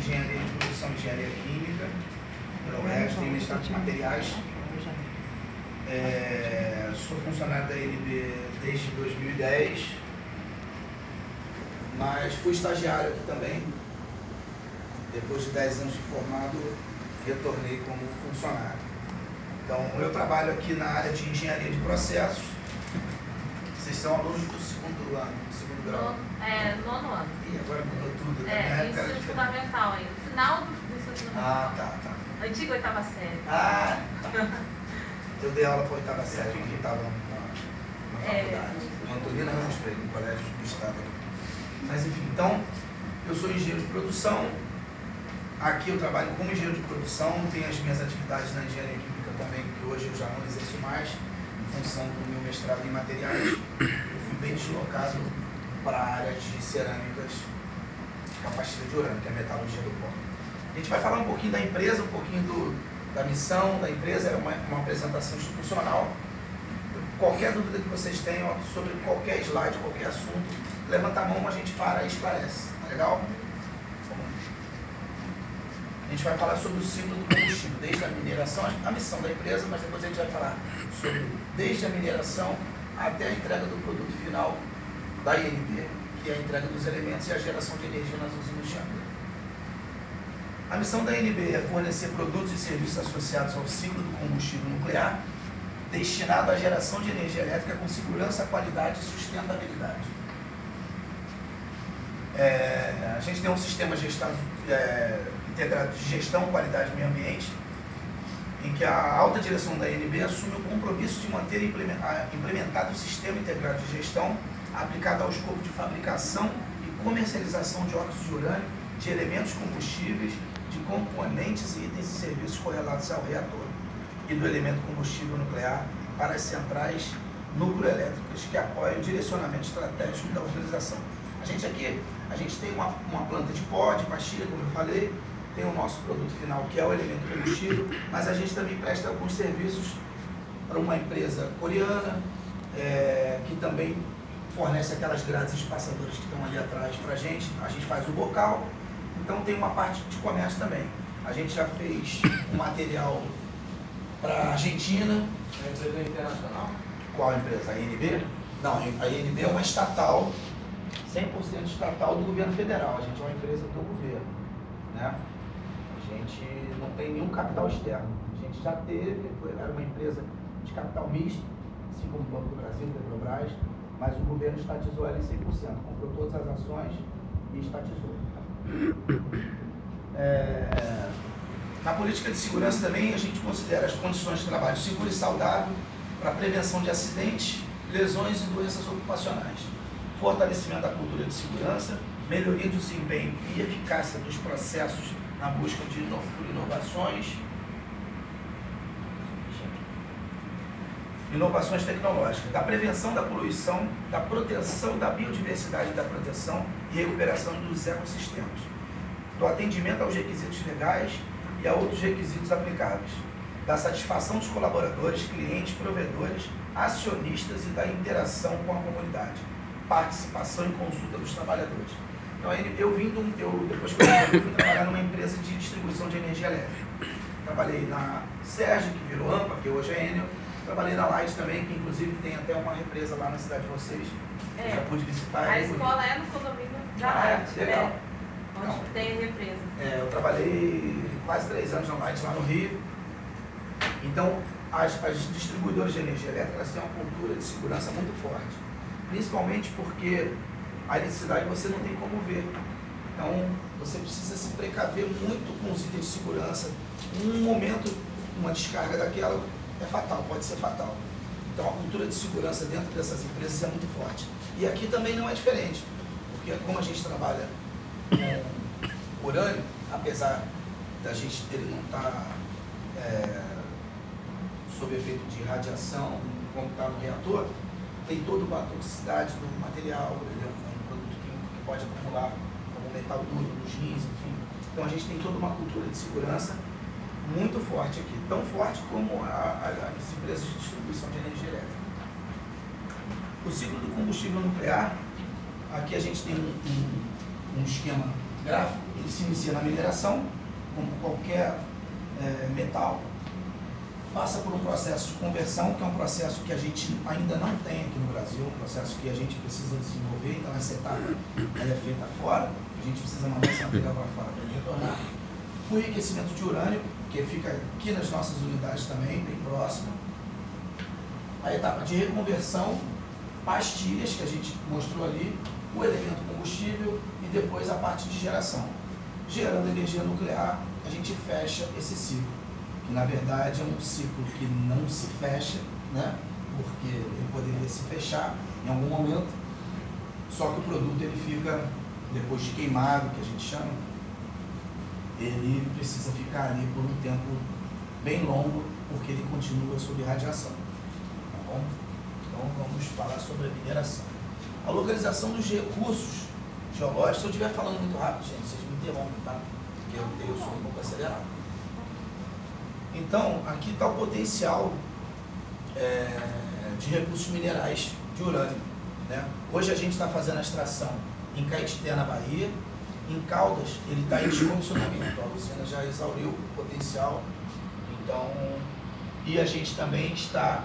engenharia de produção e engenharia química, tenho mestrado em materiais. Sou funcionário da INB desde 2010, mas fui estagiário aqui também. Depois de 10 anos de formado, retornei como funcionário. Então, eu trabalho aqui na área de engenharia de processos. Vocês são alunos do segundo ano, segundo grau? Nono ano. E agora mudou tudo. Na época ensino fundamental ainda. Final do ensino fundamental. Tá. Antiga oitava série. Tá. Eu dei aula para a oitava série, que estava na faculdade. No Antônio Ramos Freire, no colégio do estado. Mas enfim, então, eu sou engenheiro de produção. Aqui eu trabalho como engenheiro de produção, tenho as minhas atividades na engenharia química também, que hoje eu já não exerço mais, em função do meu mestrado em materiais. Eu fui bem deslocado para a área de cerâmicas, capacidade de urânio, que é a metalurgia do pó. A gente vai falar um pouquinho da empresa, um pouquinho da missão da empresa, é uma apresentação institucional. Qualquer dúvida que vocês tenham sobre qualquer slide, qualquer assunto, levanta a mão, a gente para e esclarece. Tá legal? A gente vai falar sobre o ciclo do combustível, desde a mineração, a missão da empresa, mas depois a gente vai falar sobre desde a mineração até a entrega do produto final da INB, que é a entrega dos elementos e a geração de energia nas usinas de Angra. A missão da INB é fornecer produtos e serviços associados ao ciclo do combustível nuclear, destinado à geração de energia elétrica com segurança, qualidade e sustentabilidade. A gente tem um sistema integrado de gestão, qualidade e meio ambiente, em que a alta direção da INB assume o compromisso de manter implementado o sistema integrado de gestão aplicado ao escopo de fabricação e comercialização de óxido de urânio, de elementos combustíveis, de componentes e itens e serviços correlatos ao reator e do elemento combustível nuclear para as centrais nucleoelétricas que apoiam o direcionamento estratégico da utilização. A gente tem uma planta de pó, de pastilha, como eu falei, tem o nosso produto final, que é o elemento combustível, mas a gente também presta alguns serviços para uma empresa coreana, que também fornece aquelas grades espaçadoras que estão ali atrás para a gente faz o bocal, então tem uma parte de comércio também. A gente já fez um material para a Argentina. É uma empresa internacional? Qual empresa? A INB? Não, a INB é uma estatal, 100% estatal do governo federal. A gente é uma empresa do governo, né? A gente não tem nenhum capital externo. A gente já teve, era uma empresa de capital misto, assim como o Banco do Brasil, Petrobras, mas o governo estatizou ela em 100%, comprou todas as ações e estatizou. Na política de segurança também a gente considera as condições de trabalho seguro e saudável para a prevenção de acidentes, lesões e doenças ocupacionais, fortalecimento da cultura de segurança, melhoria do desempenho e eficácia dos processos na busca de inovações tecnológicas, da prevenção da poluição, da proteção da biodiversidade e da proteção e recuperação dos ecossistemas, do atendimento aos requisitos legais e a outros requisitos aplicáveis, da satisfação dos colaboradores, clientes, provedores, acionistas e da interação com a comunidade, participação e consulta dos trabalhadores. Então, depois que eu fui trabalhar numa empresa de distribuição de energia elétrica. Trabalhei na Sérgio, que virou AMPA, que hoje é Enel. Trabalhei na Light também, que inclusive tem até uma represa lá na cidade de vocês. Eu já pude visitar. A escola é no condomínio da Light, legal. Onde tem represa. Eu trabalhei quase 3 anos na Light lá no Rio. Então, as distribuidoras de energia elétrica, elas têm uma cultura de segurança muito forte. Principalmente porque a eletricidade você não tem como ver. Então, você precisa se precaver muito com os itens de segurança. Um momento, uma descarga daquela é fatal, pode ser fatal. Então, a cultura de segurança dentro dessas empresas é muito forte. E aqui também não é diferente, porque como a gente trabalha com urânio, apesar da gente dele não estar sob efeito de radiação, como está no reator, tem toda uma toxicidade do material, ele é um produto químico que pode acumular como metal duro nos rins, enfim. Então a gente tem toda uma cultura de segurança muito forte aqui, tão forte como as empresas de distribuição de energia elétrica. O ciclo do combustível nuclear, aqui a gente tem um esquema gráfico, ele se inicia na mineração, como qualquer metal, passa por um processo de conversão, que é um processo que a gente ainda não tem aqui no Brasil, um processo que a gente precisa desenvolver, então essa etapa ela é feita fora, a gente precisa mandar esse material para fora para ele retornar. O enriquecimento de urânio, que fica aqui nas nossas unidades também, bem próximo. A etapa de reconversão, pastilhas, que a gente mostrou ali, o elemento combustível e depois a parte de geração. Gerando energia nuclear, a gente fecha esse ciclo, que na verdade é um ciclo que não se fecha, né? Porque ele poderia se fechar em algum momento, só que o produto ele fica, depois de queimado, que a gente chama, ele precisa ficar ali por um tempo bem longo, porque ele continua sob radiação. Tá bom? Então vamos falar sobre a mineração. A localização dos recursos geológicos, se eu estiver falando muito rápido, gente, vocês me interrompem, tá? Porque eu sou um pouco acelerado. Então, aqui está o potencial de recursos minerais de urânio, né? Hoje a gente está fazendo a extração em Caetité, na Bahia. Em Caldas, ele está em descomissionamento. A usina já exauriu o potencial. Então, e a gente também está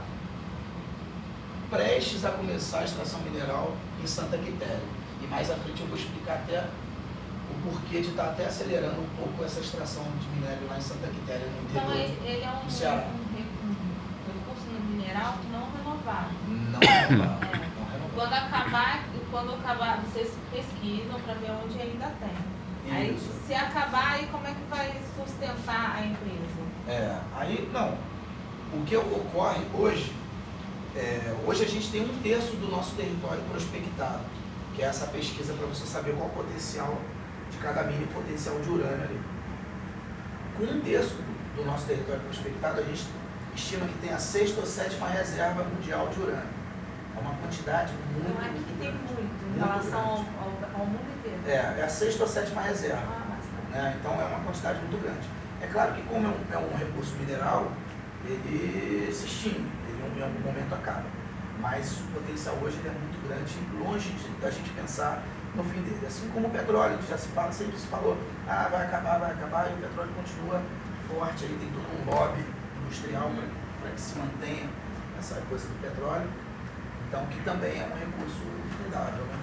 prestes a começar a extração mineral em Santa Quitéria. E mais à frente eu vou explicar até o porquê de estar até acelerando um pouco essa extração de minério lá em Santa Quitéria, no interior ele é do Ceará. um recurso mineral não renovável. Não renovável. Quando acabar, vocês pesquisam para ver onde ainda tem. Aí, se acabar, aí como é que vai sustentar a empresa? Aí não. O que ocorre hoje, hoje a gente tem 1/3 do nosso território prospectado, que é essa pesquisa para você saber qual o potencial de cada mini potencial de urânio ali. Com 1/3 do nosso território prospectado, a gente estima que tem a 6ª ou 7ª reserva mundial de urânio. É uma quantidade muito, não é que tem muito em muito relação ao mundo inteiro. É a 6ª ou 7ª reserva. Né? Então é uma quantidade muito grande. É claro que como é um recurso mineral, ele se extingue, ele em algum momento acaba. Mas o potencial hoje ele é muito grande, longe da gente pensar no fim dele. Assim como o petróleo, que já se fala, sempre se falou, vai acabar, e o petróleo continua forte, aí tem todo um lobby industrial para que se mantenha essa coisa do petróleo. Então, que também é um recurso fundável, né?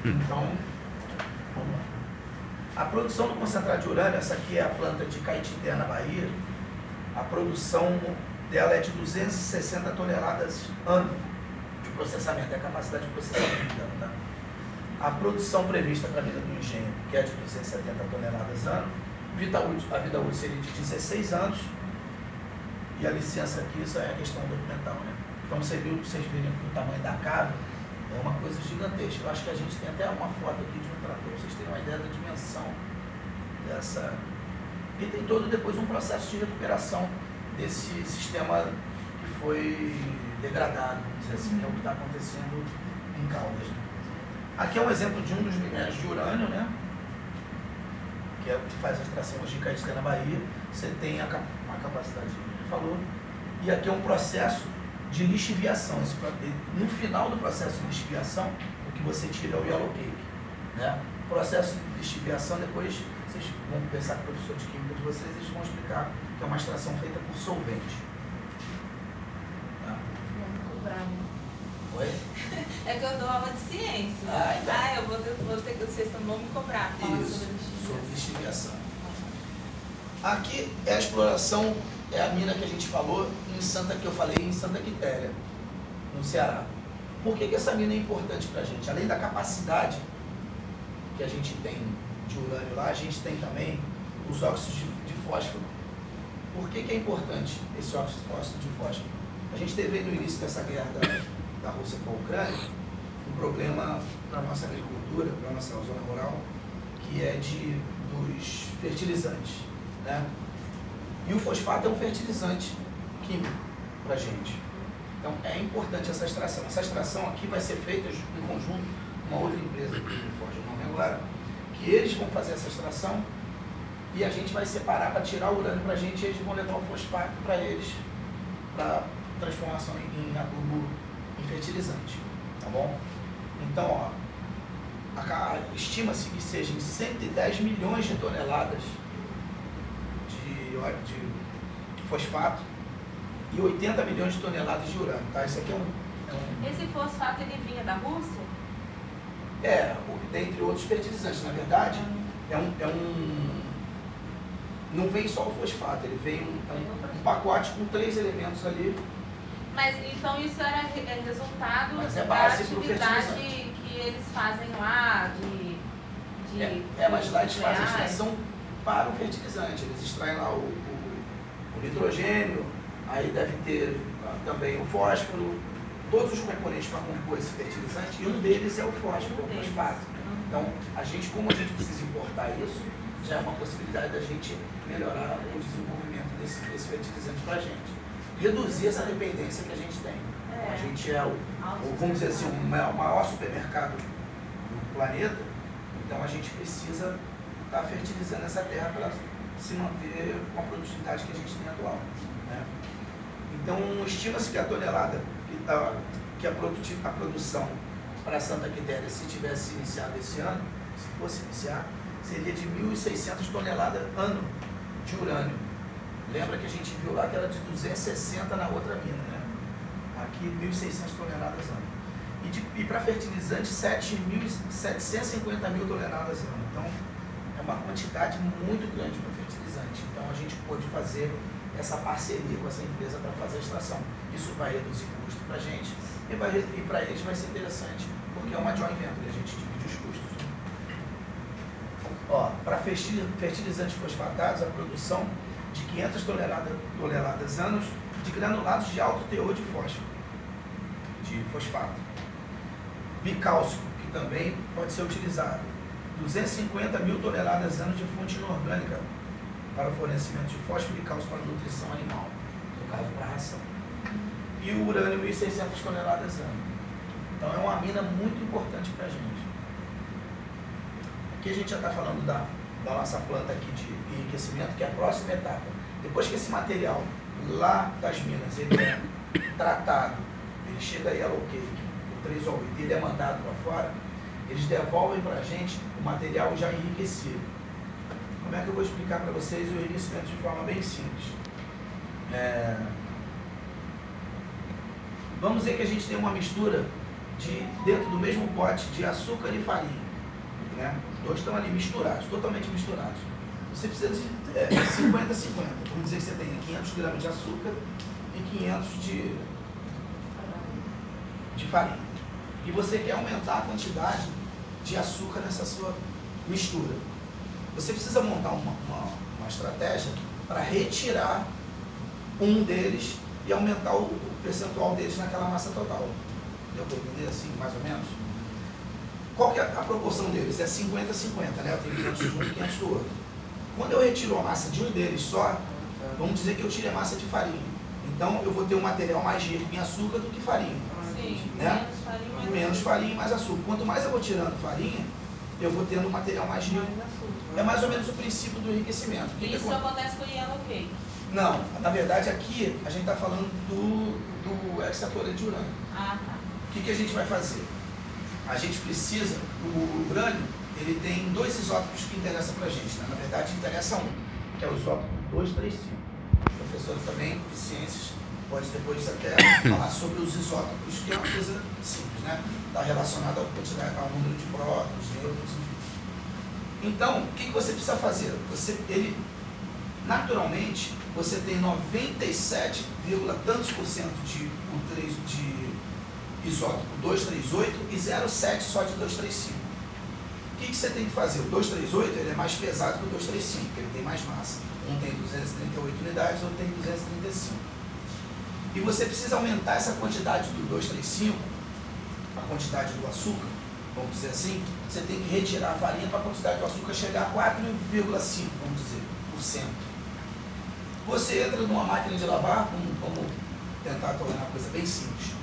Então, vamos lá. A produção do concentrado de urânio, essa aqui é a planta de Caetité, na Bahia, a produção dela é de 260 toneladas ano de processamento, é a capacidade de processamento dela, tá? A produção prevista para a mina do engenho, que é de 270 toneladas ano, a vida útil seria de 16 anos, e a licença aqui, isso é a questão documental, né? Então vocês viram que o tamanho da cave é uma coisa gigantesca. Eu acho que a gente tem até uma foto aqui de um trator, para vocês terem uma ideia da dimensão dessa. E tem todo depois um processo de recuperação desse sistema que foi degradado, vamos dizer assim, é o que está acontecendo em Caldas. Né? Aqui é um exemplo de um dos minérios de urânio, né? Que é o que faz a extração hoje em Caetité, na Bahia. Você tem a capacidade que a gente falou. E aqui é um processo de lixiviação. No final do processo de lixiviação, o que você tira é o yellow cake. Né? O processo de lixiviação, depois vocês vão conversar com o professor de química de vocês, eles vão explicar que é uma extração feita por solvente. Tá? Vamos cobrar. Oi? É que eu dou aula de ciência. Então. Eu vou ter que vocês vão me cobrar. Isso, sobre lixiviação. Aqui é a exploração, é a mina que a gente falou que eu falei em Santa Quitéria, no Ceará. Por que essa mina é importante para a gente? Além da capacidade que a gente tem de urânio lá, a gente tem também os óxidos de fósforo. Por que é importante esse óxido de fósforo? A gente teve no início dessa guerra da Rússia com a Ucrânia um problema para a nossa agricultura, para a nossa zona rural, que é dos fertilizantes. Né? E o fosfato é um fertilizante químico para a gente. Então é importante essa extração. Essa extração aqui vai ser feita em conjunto com uma outra empresa, que não foge o nome agora, que eles vão fazer essa extração e a gente vai separar para tirar o urânio para a gente e eles vão levar o fosfato para eles, para transformação em adubo, em fertilizante. Tá bom? Então, ó, estima-se que sejam 110 milhões de toneladas de fosfato e 80 milhões de toneladas de urânio, tá? Isso aqui Esse fosfato, ele vinha da Rússia? Dentre outros fertilizantes. Na verdade, não vem só o fosfato, ele vem um pacote com 3 elementos ali. Mas então isso era resultado da atividade que eles fazem lá, mas lá eles fazem a extração para o fertilizante. Eles extraem lá o nitrogênio, aí deve ter também o fósforo, todos os componentes para compor esse fertilizante, e um deles é o fósforo, o fosfato. Então, como a gente precisa importar isso, já é uma possibilidade da gente melhorar o desenvolvimento desse fertilizante para a gente. Reduzir essa dependência que a gente tem. A gente vamos dizer assim, o maior supermercado do planeta, então a gente precisa estar fertilizando essa terra para se manter com a produtividade que a gente tem atual, né? Então, estima-se que a tonelada, que a produção para Santa Quitéria, se tivesse iniciado esse ano, se fosse iniciar, seria de 1.600 toneladas ano de urânio. Lembra que a gente viu lá que era de 260 na outra mina, né? Aqui 1.600 toneladas ano. E para fertilizante, 750 mil toneladas ano. Então, é uma quantidade muito grande para fertilizante. Então, a gente pôde fazer essa parceria com essa empresa para fazer a extração. Isso vai reduzir o custo para a gente e para eles vai ser interessante, porque é uma joint venture, a gente divide os custos. Para fertilizantes fosfatados, a produção de 500 toneladas anos de granulados de alto teor de fósforo, de fosfato. Bicálcico, que também pode ser utilizado. 250 mil toneladas anos de fonte inorgânica para o fornecimento de fósforo e cálcio para a nutrição animal, no caso para a ração. E o urânio, 1.600 toneladas ano. Então é uma mina muito importante para a gente. Aqui a gente já está falando da nossa planta aqui de enriquecimento, que é a próxima etapa. Depois que esse material lá das minas ele é tratado, ele chega aí a Yellow Cake, o 3 ou 8, ele é mandado para fora, eles devolvem para a gente o material já enriquecido. Como é que eu vou explicar para vocês o enriquecimento de forma bem simples? Vamos dizer que a gente tem uma mistura dentro do mesmo pote de açúcar e farinha, né? Dois estão ali misturados, totalmente misturados. Você precisa de 50-50. Vamos dizer que você tem 500 gramas de açúcar e 500 de farinha. E você quer aumentar a quantidade de açúcar nessa sua mistura. Você precisa montar uma estratégia para retirar um deles e aumentar o percentual deles naquela massa total. Deu para entender assim, mais ou menos? Qual que é a proporção deles? É 50-50, né? Eu tenho 500 de um e 500 do outro. Quando eu retiro a massa de um deles só, vamos dizer que eu tire a massa de farinha. Então, eu vou ter um material mais rico em açúcar do que farinha. Sim, né? Menos farinha e mais açúcar. Quanto mais eu vou tirando farinha, eu vou tendo um material mais rico. É mais ou menos o princípio do enriquecimento. Isso acontece com o Yellow Cake? Não, na verdade aqui a gente está falando do hexafluoreto de urânio. Ah, tá. O que a gente vai fazer? A gente precisa, o urânio, ele tem 2 isótopos que interessam para a gente, né? Na verdade interessa um, que é o isótopo 235. O professor também de ciências pode depois até falar sobre os isótopos, que é uma coisa simples, né? Está relacionado ao número de prótons, nêutrons, enfim. Então, o que você precisa fazer? Naturalmente, você tem 97, tantos por cento de isótopo 238 e 0,7 só de 235. O que você tem que fazer? O 238 ele é mais pesado que o 235, porque ele tem mais massa. Um tem 238 unidades, outro tem 235. E você precisa aumentar essa quantidade do 235, a quantidade do açúcar, vamos dizer assim, você tem que retirar a farinha para a quantidade do açúcar chegar a 4,5, vamos dizer, por cento. Você entra numa máquina de lavar, vamos tentar tornar a coisa bem simples.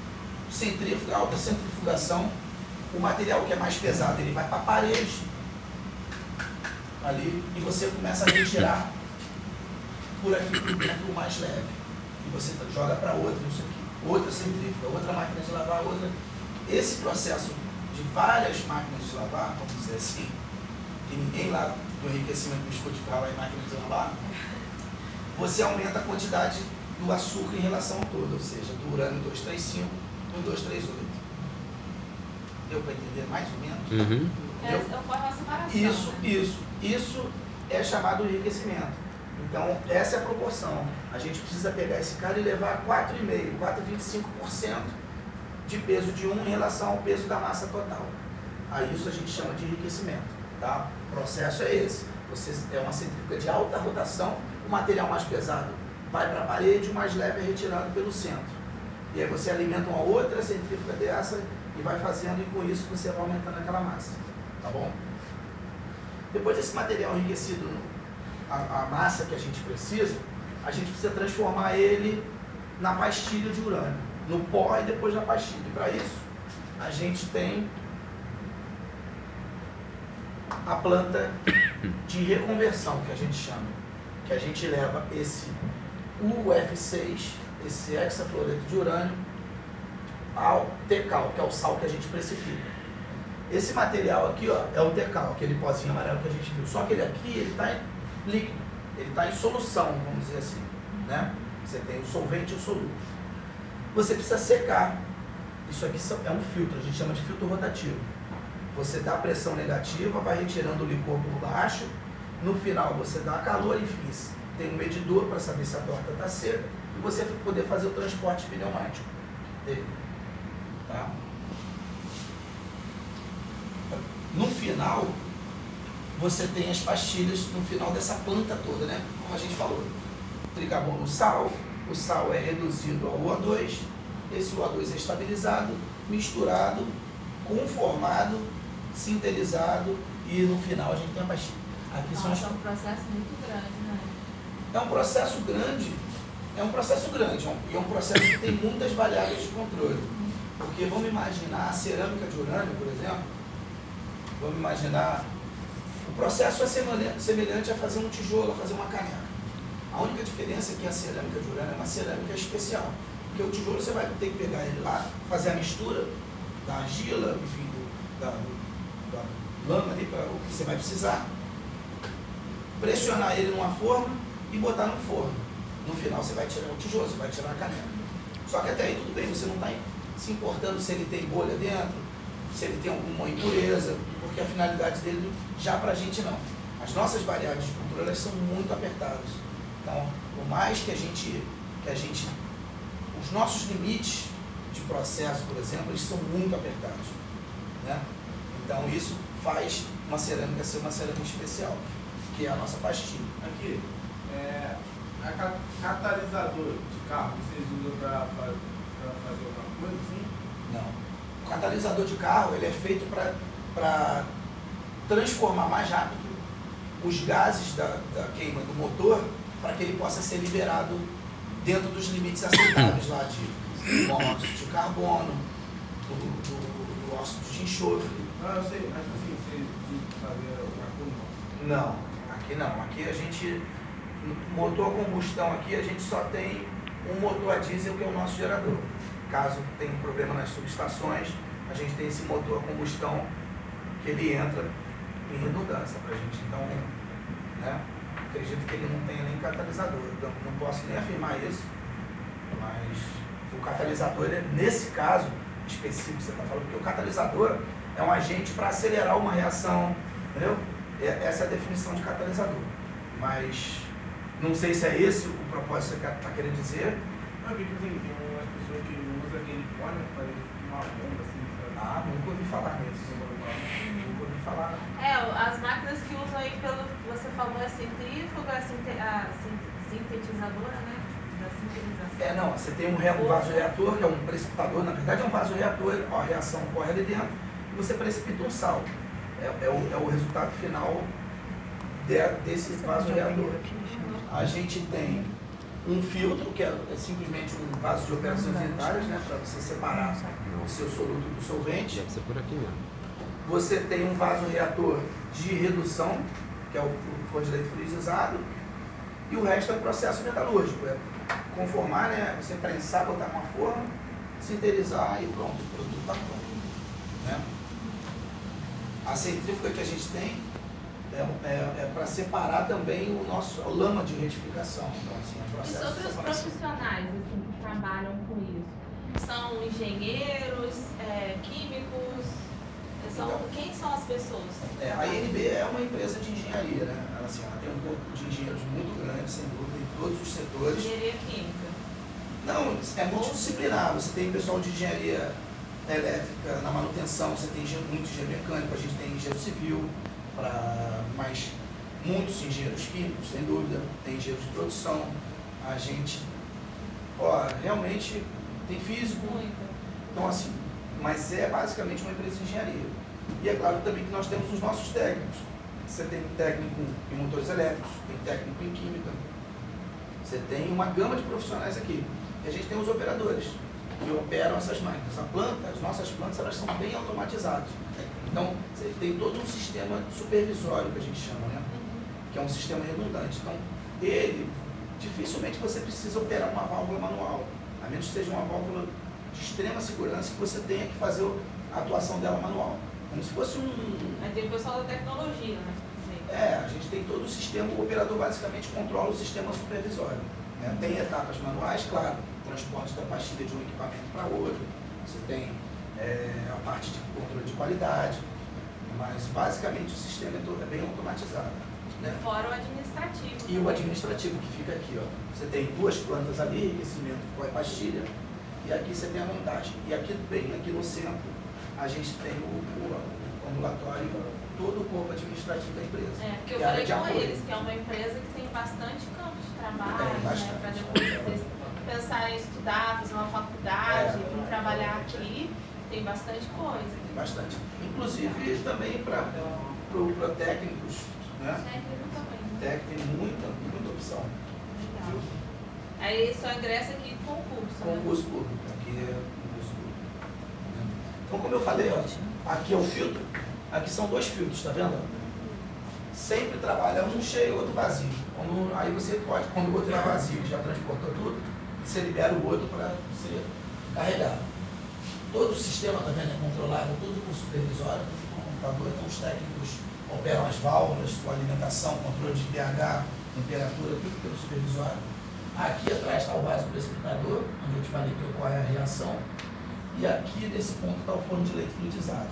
Alta centrifugação, o material que é mais pesado, ele vai para a parede, ali, e você começa a retirar por aqui para dentro o mais leve. E você joga para outra, isso aqui, outra centrífuga, outra máquina de lavar, outra. Esse processo de de várias máquinas de lavar, vamos dizer assim, que ninguém lá do enriquecimento do biscoito fala em máquinas de lavar, você aumenta a quantidade do açúcar em relação ao todo, ou seja, do urânio 235 no 238. Deu para entender mais ou menos? Uhum. Ocorre uma separação. Isso é chamado enriquecimento. Então, essa é a proporção. A gente precisa pegar esse cara e levar 4,5%, 4,25% de peso de um em relação ao peso da massa total. A isso a gente chama de enriquecimento. Tá? O processo é esse. É uma centrífuga de alta rotação, o material mais pesado vai para a parede, o mais leve é retirado pelo centro. E aí você alimenta uma outra centrífuga dessa e vai fazendo, e com isso você vai aumentando aquela massa. Tá bom? Depois desse material enriquecido, a massa que a gente precisa transformar ele na pastilha de urânio, no pó e depois na pastilha. E para isso, a gente tem a planta de reconversão, que a gente chama, que a gente leva esse UF6, esse hexafluoreto de urânio, ao TCAL, que é o sal que a gente precipita. Esse material aqui, ó, é o TCAL, aquele pozinho amarelo que a gente viu. Só que ele aqui, ele está em líquido, ele está em solução, vamos dizer assim, né? Você tem o solvente e o solúvel. Você precisa secar. Isso aqui é um filtro, a gente chama de filtro rotativo. Você dá pressão negativa, vai retirando o licor por baixo, no final você dá calor, enfim, tem um medidor para saber se a torta está seca e você poder fazer o transporte pneumático dele. Tá? No final, você tem as pastilhas no final dessa planta toda, né? Como a gente falou, tricarbono sal, o sal é reduzido ao OA2, esse OA2 é estabilizado, misturado, conformado, sintetizado e no final a gente tem a pastilha. Aqui são É um processo muito grande, né? É um processo grande, e é um processo que tem muitas variáveis de controle. Porque vamos imaginar a cerâmica de urânio, por exemplo, vamos imaginar, o processo é semelhante a fazer um tijolo, a fazer uma caneca. A única diferença é que a cerâmica de urânio é uma cerâmica especial. Porque o tijolo você vai ter que pegar ele lá, fazer a mistura da argila, enfim, da lama ali, para o que você vai precisar, pressionar ele numa forma e botar no forno. No final você vai tirar o tijolo, você vai tirar a caneca. Só que até aí tudo bem, você não está se importando se ele tem bolha dentro, se ele tem alguma impureza, porque a finalidade dele já para a gente não. As nossas variáveis de controle elas são muito apertadas. Então, por mais que a gente, os nossos limites de processo, por exemplo, eles são muito apertados, né? Então isso faz uma cerâmica ser uma cerâmica especial, que é a nossa pastilha. Aqui, catalisador de carro, vocês usam para fazer alguma coisa assim? Não. O catalisador de carro ele é feito para transformar mais rápido os gases da queima do motor para que ele possa ser liberado dentro dos limites aceitáveis lá de monóxido de carbono, do óxido de enxofre. Não, eu sei, mas assim, vocês fazer alguma coisa? Não, aqui não. Aqui a gente, motor a combustão aqui, a gente só tem um motor a diesel que é o nosso gerador. Caso tenha um problema nas subestações, a gente tem esse motor a combustão que ele entra em redundância para a gente. Então, né, acredito que ele não tenha nem catalisador. Então, não posso nem afirmar isso, mas o catalisador, nesse caso específico que você está falando, porque o catalisador é um agente para acelerar uma reação, entendeu? Essa é a definição de catalisador. Mas não sei se é esse o propósito que você está querendo dizer. Não, porque tem umas pessoas que usam aquele fone para uma bomba assim, sabe? Ah, nunca ouvi falar nisso. Nunca ouvi falar. As máquinas que usam aí você falou, é centrífuga, a sintetizadora, né? Da sintetização. Não, você tem um vasoreator, que é um precipitador, na verdade é um vasoreator, a reação ocorre ali dentro, e você precipita um sal. É o resultado final desse vasoreator. A gente tem um filtro, que é simplesmente um vaso de operações unitárias, né, para você separar o seu soluto do solvente. Deve ser por aqui mesmo. Você tem um vasoreator de redução, que é o forno de leite fluidizado, e o resto é o processo metalúrgico, é conformar, né, você prensar, botar numa forma, sinterizar e pronto, o produto está pronto, né? A centrífuga que a gente tem é para separar também o nosso lama de retificação. Então, assim, é um E processo sobre de os separação. profissionais assim, que trabalham com isso? São engenheiros, químicos? Quem são as pessoas? A INB é uma empresa de engenharia, né? Ela tem um corpo de engenheiros muito grande, sem dúvida, em todos os setores. Engenharia química? Não, é multidisciplinar. Você tem pessoal de engenharia elétrica na manutenção, você tem muito engenheiro mecânico, a gente tem engenheiro civil, mas muitos engenheiros químicos, sem dúvida, tem engenheiros de produção, a gente, realmente tem físico. Muito. Então, assim, mas é basicamente uma empresa de engenharia. E é claro também que nós temos os nossos técnicos. Você tem técnico em motores elétricos, tem técnico em química, você tem uma gama de profissionais aqui. E a gente tem os operadores, que operam essas máquinas. As nossas plantas, elas são bem automatizadas. Então, você tem todo um sistema supervisório, que a gente chama, né? Que é um sistema redundante. Então, dificilmente você precisa operar uma válvula manual, a menos que seja uma válvula de extrema segurança que você tenha que fazer a atuação dela manual. Como se fosse Aí tem o pessoal da tecnologia, né? a gente tem todo o sistema, o operador basicamente controla o sistema supervisório. Né? Tem etapas manuais, claro, transporte da pastilha de um equipamento para outro, você tem a parte de controle de qualidade, mas basicamente o sistema é bem automatizado. Né? Fora o administrativo. E o administrativo, que fica aqui, ó. Você tem duas plantas ali, aquecimento com a pastilha, e aqui você tem a montagem. E aqui, aqui no centro, a gente tem o ambulatório, todo o corpo administrativo da empresa. Porque eu falei com eles que é uma empresa que tem bastante campo de trabalho, né, para depois vocês pensar em estudar, fazer uma faculdade, vir trabalhar aqui, tem bastante coisa. Tem bastante. Inclusive também para técnicos, né? Técnico tem muita opção. Legal. Aí só ingressa aqui concurso. Concurso público. Aqui é concurso público. Então, como eu falei, ó, aqui é o filtro, aqui são dois filtros, tá vendo? Sempre trabalha um cheio e outro vazio. Aí você pode, quando o outro está vazio, já transportou tudo, você libera o outro para ser carregado. Todo o sistema, tá vendo, é controlado, tudo com supervisório, tudo com computador, então os técnicos operam as válvulas, com alimentação, controle de pH, temperatura, tudo pelo supervisório. Aqui atrás está o vaso precipitador, onde eu te falei que ocorre a reação, e aqui nesse ponto está o forno de leite fluidizado.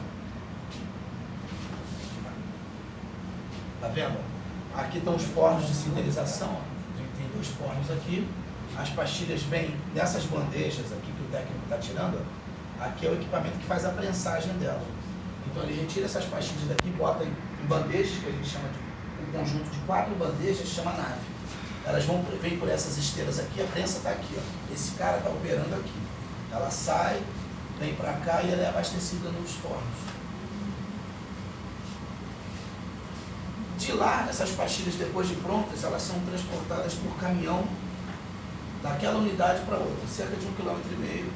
Tá vendo? Aqui estão os fornos de sinterização, a gente tem dois fornos aqui, as pastilhas vêm nessas bandejas aqui que o técnico está tirando, aqui é o equipamento que faz a prensagem dela. Então ele retira essas pastilhas daqui, bota em bandejas, que a gente chama de um conjunto de 4 bandejas, chama nave. Elas vêm por essas esteiras aqui, a prensa está aqui, ó. Esse cara está operando aqui. Ela sai, vem para cá e ela é abastecida nos fornos. De lá, essas pastilhas, depois de prontas, elas são transportadas por caminhão daquela unidade para outra, cerca de 1,5 km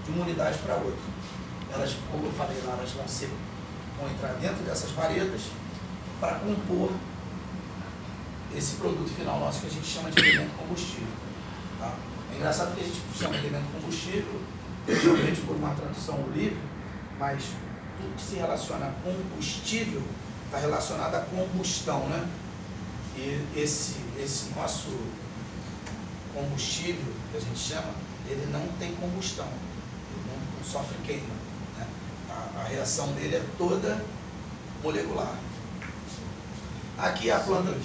de uma unidade para outra. Elas, como eu falei lá, elas vão entrar dentro dessas varetas para compor esse produto final nosso que a gente chama de elemento combustível. Tá? É engraçado que a gente chama de elemento combustível, geralmente por uma tradução livre, mas tudo que se relaciona a combustível está relacionado à combustão, né? E esse nosso combustível, que a gente chama, ele não tem combustão, ele não sofre queima, né? A reação dele é toda molecular. Aqui a planta...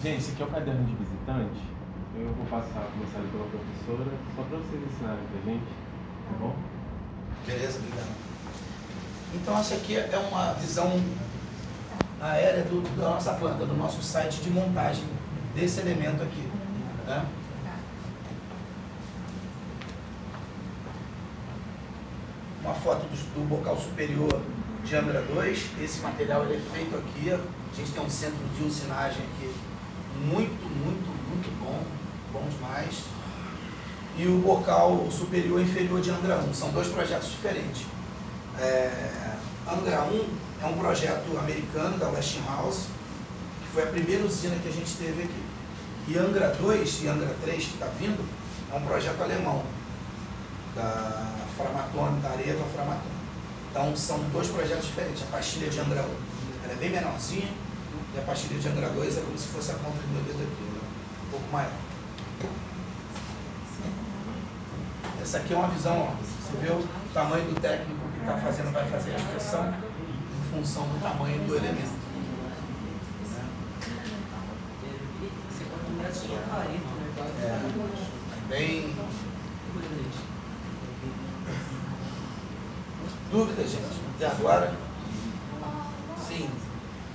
Gente, esse aqui é o caderno de visitante. Eu vou passar a começar pela professora, só para vocês ensinarem pra gente, tá bom? Beleza, obrigado. Então essa aqui é uma visão aérea da nossa planta, do nosso site de montagem desse elemento aqui. Né? Uma foto do bocal superior de Angra 2. Esse material ele é feito aqui. A gente tem um centro de usinagem aqui muito bom, bom demais. E o bocal superior e inferior de Angra 1. São dois projetos diferentes. Angra 1 é um projeto americano da Westinghouse, que foi a primeira usina que a gente teve aqui. E Angra 2 e Angra 3, que está vindo, é um projeto alemão, da Framatome, da Areva Framatome. Então são dois projetos diferentes. A pastilha de Angra 1 ela é bem menorzinha e a pastilha de Angra 2 é como se fosse a ponta do meu dedo aqui, ela é um pouco maior. Essa aqui é uma visão, ó, você vê o tamanho do técnico que está fazendo, vai fazer a inspeção em função do tamanho do elemento. Bem. Dúvida, gente? Até agora? Sim.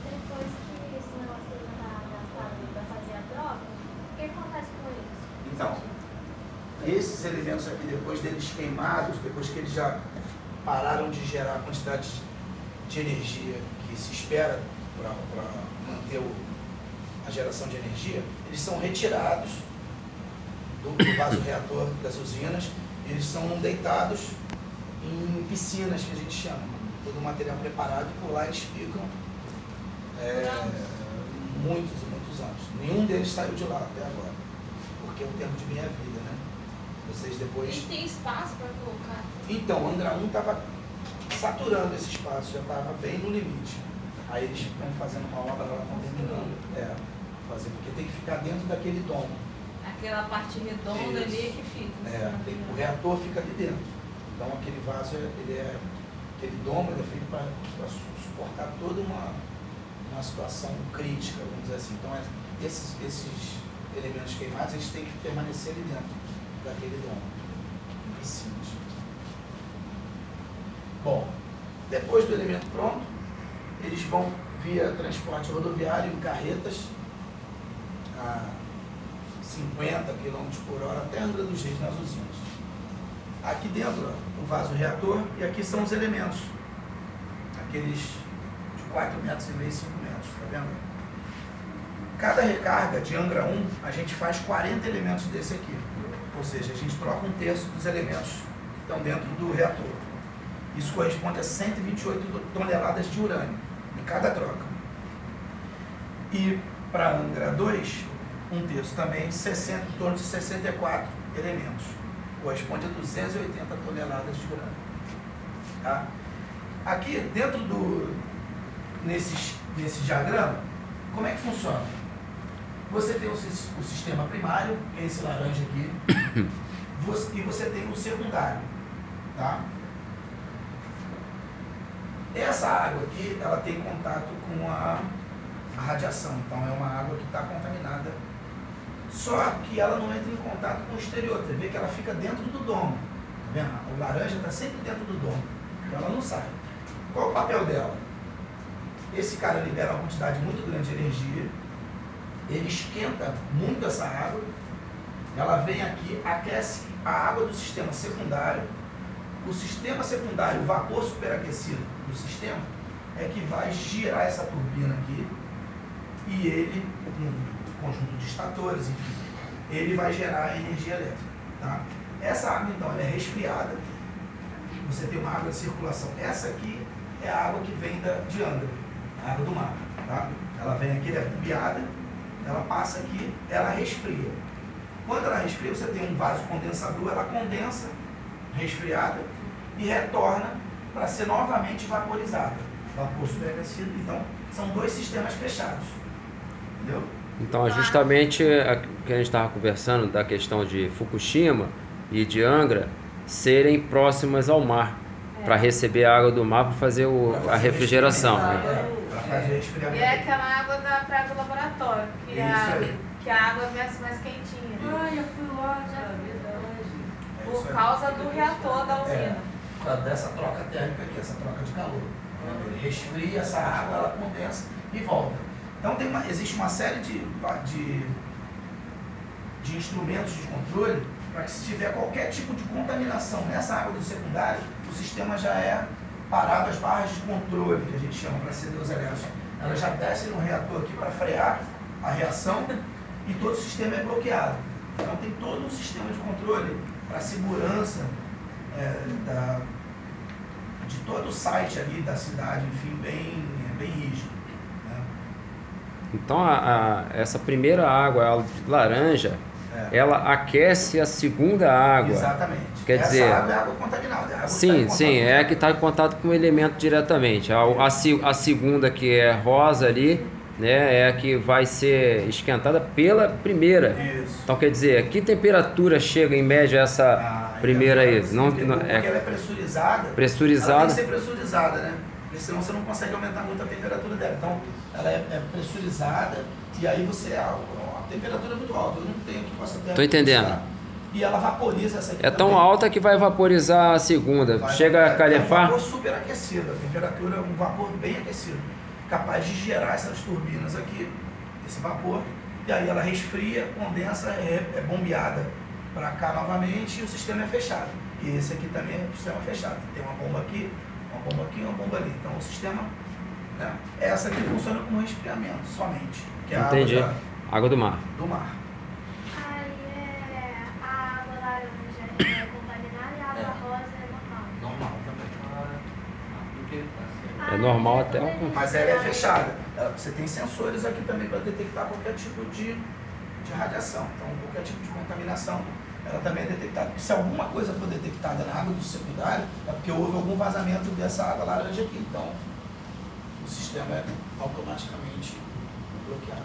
Depois que esse negócio está gastado para fazer a troca, o que acontece com eles? Então, esses elementos aqui, depois deles queimados, depois que eles já pararam de gerar a quantidade de energia que se espera para manter a geração de energia, eles são retirados do vaso reator das usinas, eles são deitados em piscinas, que a gente chama, todo o material preparado, e por lá eles ficam muitos e muitos anos. Nenhum deles saiu de lá até agora, porque é o tempo de minha vida, né? Vocês depois... E tem espaço para colocar? Então, o Angra 1 estava saturando esse espaço, já estava bem no limite. Aí eles estão fazendo uma obra, lá estão terminando, porque tem que ficar dentro daquele domo. Aquela parte redonda ali é que fica. O reator fica ali dentro. Então aquele vaso, aquele domo é feito para suportar toda uma situação crítica, vamos dizer assim. Então esses elementos queimados, eles têm que permanecer ali dentro daquele domo, em piscinas. Bom, depois do elemento pronto, eles vão via transporte rodoviário em carretas a 50 km por hora até Angra dos Reis, nas usinas. Aqui dentro, ó, o vaso reator, e aqui são os elementos, aqueles de 4,5 metros, 5 metros, tá vendo? Cada recarga de Angra 1, a gente faz 40 elementos desse aqui, ou seja, a gente troca 1/3 dos elementos que estão dentro do reator. Isso corresponde a 128 toneladas de urânio em cada troca. E para Angra 2, 1/3 também, em torno de 64 elementos. Corresponde a 280 toneladas de urânio. Tá? Aqui, dentro nesse diagrama, como é que funciona? Você tem o sistema primário, que é esse laranja aqui, e você tem o secundário. Tá? Essa água aqui, ela tem contato com a radiação, então é uma água que está contaminada, só que ela não entra em contato com o exterior. Você vê que ela fica dentro do domo, tá vendo? O laranja está sempre dentro do domo, então ela não sai. Qual o papel dela? Esse cara libera uma quantidade muito grande de energia, ele esquenta muito essa água, ela vem aqui, aquece a água do sistema secundário. O sistema secundário, o vapor superaquecido do sistema, é que vai girar essa turbina aqui, e ele, um conjunto de estatores, enfim, ele vai gerar energia elétrica. Tá? Essa água, então, ela é resfriada, você tem uma água de circulação. Essa aqui é a água que vem de Angra, a água do mar. Tá? Ela vem aqui, ela é bombeada, ela passa aqui, ela resfria. Quando ela resfria, você tem um vaso condensador, ela condensa, resfriada, e retorna para ser novamente vaporizada. Vapor superaquecido. Então, são dois sistemas fechados. Entendeu? Então, justamente o que a gente estava conversando da questão de Fukushima e de Angra serem próximas ao mar, para receber a água do mar para fazer a refrigeração. Para fazer resfriamento. E é aquela água da praia do laboratório, que a água vem mais quentinha. Ai, eu fui lá já. Por causa do reator da usina. Por causa dessa troca térmica aqui, essa troca de calor. Ele resfria essa água, ela condensa e volta. Então existe uma série de instrumentos de controle para que, se tiver qualquer tipo de contaminação nessa água do secundário, o sistema já é parado, as barras de controle, que a gente chama, para acender os elétrons. Elas já descem no reator aqui para frear a reação e todo o sistema é bloqueado. Então tem todo um sistema de controle para a segurança de todo o site ali da cidade, enfim, bem rígido. Né? Então essa primeira água, a laranja, ela aquece a segunda água. Exatamente. quer dizer... Essa água é água contaminada. Água Sim, sim, é a que está em contato com o elemento diretamente. A segunda, que é rosa ali, né, é a que vai ser esquentada pela primeira. Isso. Então, quer dizer, que temperatura chega em média essa primeira aí? Porque ela é pressurizada. Pressurizada. Ela tem que ser pressurizada, né? Porque senão você não consegue aumentar muito a temperatura dela. Então, ela é pressurizada e aí a temperatura é muito alta. Eu não tenho que possa ter. Tô entendendo. E ela vaporiza essa aqui. É tão alta que vai vaporizar a segunda. Chega a calefar. É um vapor superaquecido, a temperatura é um vapor bem aquecido, capaz de gerar essas turbinas aqui, esse vapor, e aí ela resfria, condensa, é bombeada para cá novamente e o sistema é fechado. E esse aqui também é um sistema fechado. Tem uma bomba aqui, uma bomba ali. Então o sistema, né, essa aqui funciona como resfriamento somente, que é a Entendi. Água do mar. Do mar. A água laranja é contaminada e a água rosa é normal. Normal também. É normal até Mas ela é fechada. Você tem sensores aqui também para detectar qualquer tipo de radiação. Então, qualquer tipo de contaminação, ela também é detectada. Porque se alguma coisa for detectada na água do secundário, é porque houve algum vazamento dessa água laranja aqui. Então, o sistema é automaticamente bloqueado.